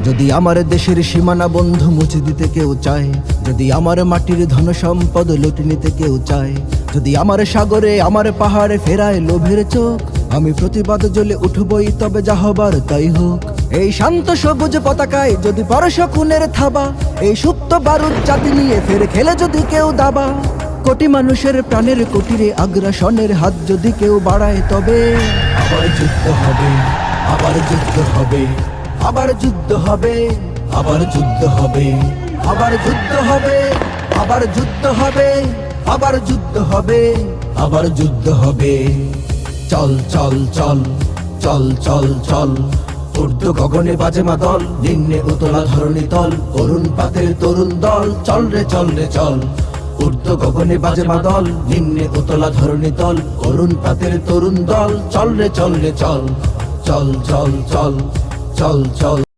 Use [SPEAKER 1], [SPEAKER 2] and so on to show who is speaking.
[SPEAKER 1] যদি আমার দেশের সীমানা বন্ধু মুছে দিতে কেউ চায়, যদি আমার মাটির ধন সম্পদ লুটে নিতে কেউ চায়, যদি আমার সাগরে আমার পাহাড়ে ফেরায় লোভের চোখ, আমি প্রতিবাদ জ্বলে উঠবই, তবে যা হবার তাই হোক। এই শান্ত সবুজ পতাকায় যদি পরশ খুনের থাবা, এই সুপ্ত বারুদ জাতি নিয়ে ফের খেলে যদি কেউ দাবা, কোটি মানুষের প্রাণের কুটিরে আগ্রাসনের হাত যদি কেউ বাড়ায়, তবে আবার যুদ্ধ হবে, আবার যুদ্ধ হবে, আবার যুদ্ধ হবে, আবার যুদ্ধ হবে, আবার যুদ্ধ হবে, আবার যুদ্ধ হবে, আবার যুদ্ধ হবে, আবার যুদ্ধ হবে। চল চল চল চল চল চল, ঊর্ধ্ব গগনে বাজে মাদল, নিম্নে উতলা ধরণী তল, অরুণ পাতের তরুণ দল, চল রে চল রে চল। ঊর্ধ্ব গগনে বাজে মাদল, নিম্নে উতলা ধরণী তল, অরুণ পাতের তরুণ দল, চল রে চল রে চল। চল চল চল চল চল।